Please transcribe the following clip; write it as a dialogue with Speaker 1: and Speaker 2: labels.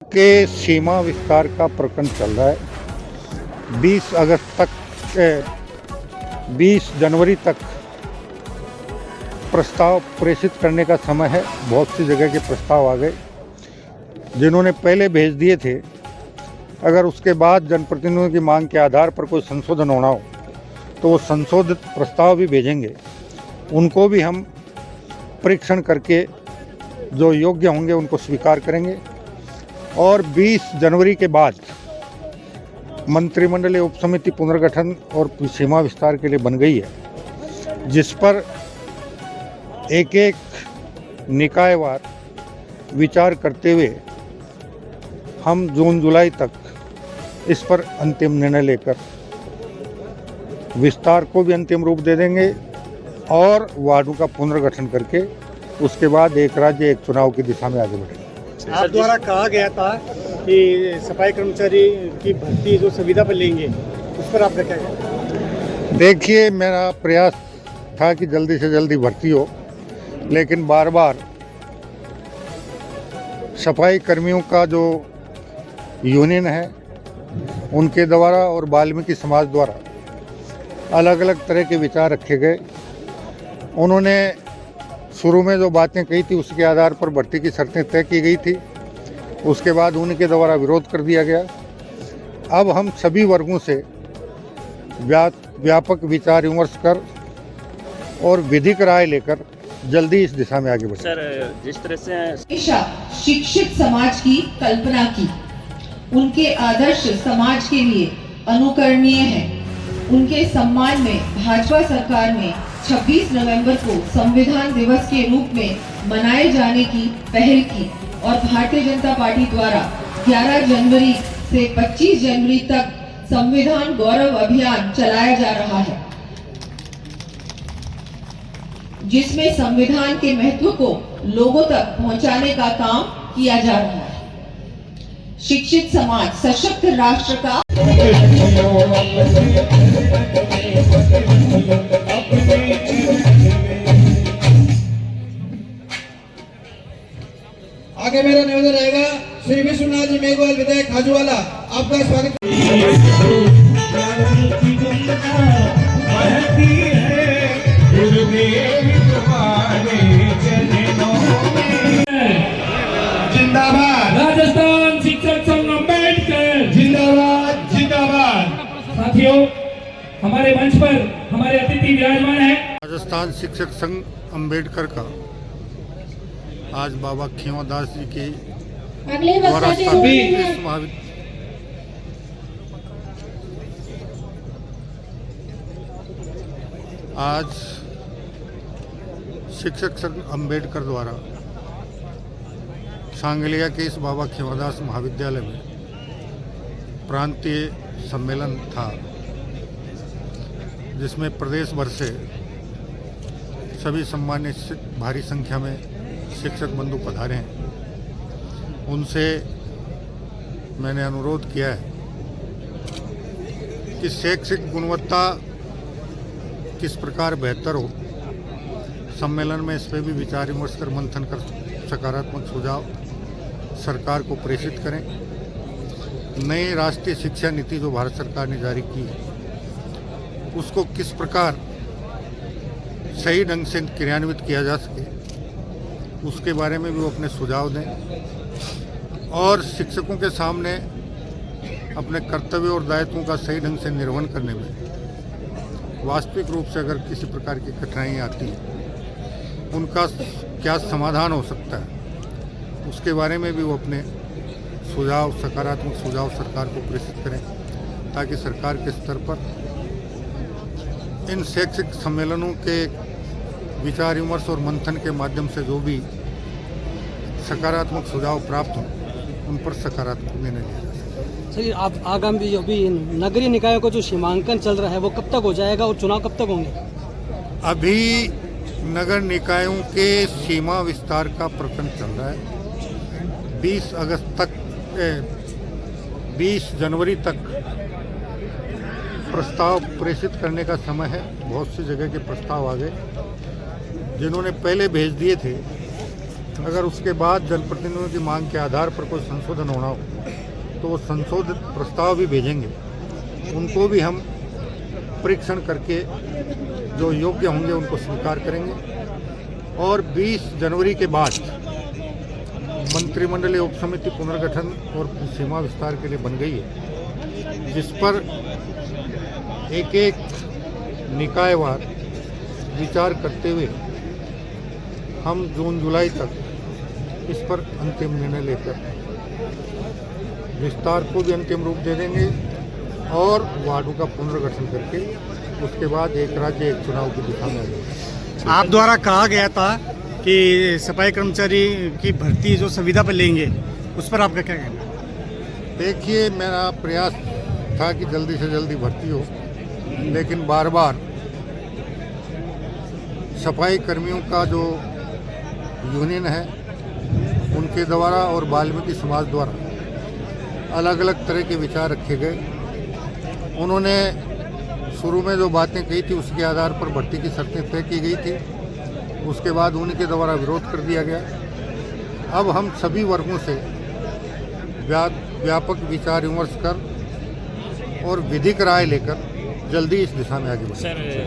Speaker 1: के सीमा विस्तार का प्रकरण चल रहा है। 20 जनवरी तक प्रस्ताव प्रेषित करने का समय है। बहुत सी जगह के प्रस्ताव आ गए, जिन्होंने पहले भेज दिए थे। अगर उसके बाद जनप्रतिनिधियों की मांग के आधार पर कोई संशोधन होना हो तो वो संशोधित प्रस्ताव भी भेजेंगे। उनको भी हम परीक्षण करके जो योग्य होंगे उनको स्वीकार करेंगे। और 20 जनवरी के बाद मंत्रिमंडलीय उपसमिति पुनर्गठन और सीमा विस्तार के लिए बन गई है, जिस पर एक एक निकायवार विचार करते हुए हम जून जुलाई तक इस पर अंतिम निर्णय लेकर विस्तार को भी अंतिम रूप दे देंगे और वार्डों का पुनर्गठन करके उसके बाद एक राज्य एक चुनाव की दिशा में आगे बढ़ेंगे।
Speaker 2: आप द्वारा कहा गया था कि सफाई कर्मचारी की भर्ती जो संविदा पर लेंगे, उस पर आपका क्या कहना?
Speaker 1: देखिए, मेरा प्रयास था कि जल्दी से जल्दी भर्ती हो, लेकिन बार बार सफाई कर्मियों का जो यूनियन है उनके द्वारा और वाल्मीकि समाज द्वारा अलग अलग तरह के विचार रखे गए। उन्होंने शुरू में जो बातें कही थी उसके आधार पर भर्ती की शर्तें तय की गई थी, उसके बाद उनके द्वारा विरोध कर दिया गया। अब हम सभी वर्गों से व्यापक विचार विमर्श कर और विधिक राय लेकर जल्दी इस दिशा में आगे बढ़े।
Speaker 3: सर, जिस तरह से
Speaker 4: शिक्षित समाज की कल्पना की, उनके आदर्श समाज के लिए अनुकरणीय है। उनके सम्मान में भाजपा सरकार ने 26 नवंबर को संविधान दिवस के रूप में मनाए जाने की पहल की और भारतीय जनता पार्टी द्वारा 11 जनवरी से 25 जनवरी तक संविधान गौरव अभियान चलाया जा रहा है, जिसमें संविधान के महत्व को लोगों तक पहुंचाने का काम किया जा रहा है। शिक्षित समाज सशक्त राष्ट्र का
Speaker 5: आगे मेरा निवेदन रहेगा, श्री विश्वनाथ जी मेघवाल विधायक खाजूवाला, आपका स्वागत। जिंदाबाद
Speaker 6: राजस्थान शिक्षक संघ अम्बेडकर
Speaker 5: जिंदाबाद जिंदाबाद।
Speaker 6: साथियों, हमारे मंच पर हमारे अतिथि विराजमान है।
Speaker 1: राजस्थान शिक्षक संघ अम्बेडकर का आज बाबा खेवादास जी के द्वारा स्थापित महाविद्यालय आज शिक्षक संघ अम्बेडकर द्वारा सांगलिया के इस बाबा खेवादास महाविद्यालय में प्रांतीय सम्मेलन था, जिसमें प्रदेश भर से सभी सम्मानित भारी संख्या में शिक्षक बंधु पधारे हैं। उनसे मैंने अनुरोध किया है कि शैक्षिक गुणवत्ता किस प्रकार बेहतर हो। सम्मेलन में इस पर भी विचार विमर्श कर मंथन कर सकारात्मक सुझाव सरकार को प्रेषित करें। नई राष्ट्रीय शिक्षा नीति जो भारत सरकार ने जारी की है, उसको किस प्रकार सही ढंग से क्रियान्वित किया जा सके, उसके बारे में भी वो अपने सुझाव दें और शिक्षकों के सामने अपने कर्तव्य और दायित्वों का सही ढंग से निर्वहन करने में वास्तविक रूप से अगर किसी प्रकार की कठिनाई आती है, उनका क्या समाधान हो सकता है, उसके बारे में भी वो अपने सुझाव, सकारात्मक सुझाव सरकार को प्रेषित करें, ताकि सरकार के स्तर पर इन शैक्षिक सम्मेलनों के विचार विमर्श और मंथन के माध्यम से जो भी सकारात्मक सुझाव प्राप्त हों, उन पर सकारात्मक निर्णय लिया जाए।
Speaker 7: सर, आप आगामी जो भी नगरीय निकायों का जो सीमांकन चल रहा है वो कब तक हो जाएगा और चुनाव कब तक होंगे?
Speaker 1: अभी नगर निकायों के सीमा विस्तार का प्रकरण चल रहा है। 20 जनवरी तक प्रस्ताव प्रेषित करने का समय है। बहुत सी जगह के प्रस्ताव आ गए, जिन्होंने पहले भेज दिए थे। अगर उसके बाद जनप्रतिनिधियों की मांग के आधार पर कोई संशोधन होना हो तो वो संशोधित प्रस्ताव भी भेजेंगे, उनको भी हम परीक्षण करके जो योग्य होंगे उनको स्वीकार करेंगे। और 20 जनवरी के बाद मंत्रिमंडलीय उप समिति पुनर्गठन और सीमा विस्तार के लिए बन गई है, जिस पर एक एक निकायवार विचार करते हुए हम जून जुलाई तक इस पर अंतिम निर्णय लेकर विस्तार को भी अंतिम रूप दे देंगे और वार्डों का पुनर्गठन करके उसके बाद एक राज्य एक चुनाव की दिशा में आएंगे।
Speaker 2: आप द्वारा कहा गया था कि सफाई कर्मचारी की भर्ती जो संविदा पर लेंगे, उस पर आपका क्या कहना है?
Speaker 1: देखिए, मेरा प्रयास था कि जल्दी से जल्दी भर्ती हो, लेकिन बार बार सफाई कर्मियों का जो यूनियन है उनके द्वारा और वाल्मीकि समाज द्वारा अलग अलग तरह के विचार रखे गए। उन्होंने शुरू में जो बातें कही थी उसके आधार पर भर्ती की शर्तें तय की गई थी, उसके बाद उनके द्वारा विरोध कर दिया गया। अब हम सभी वर्गों से व्यापक विचार विमर्श कर और विधिक राय लेकर जल्दी इस दिशा में आगे बढ़ेंगे।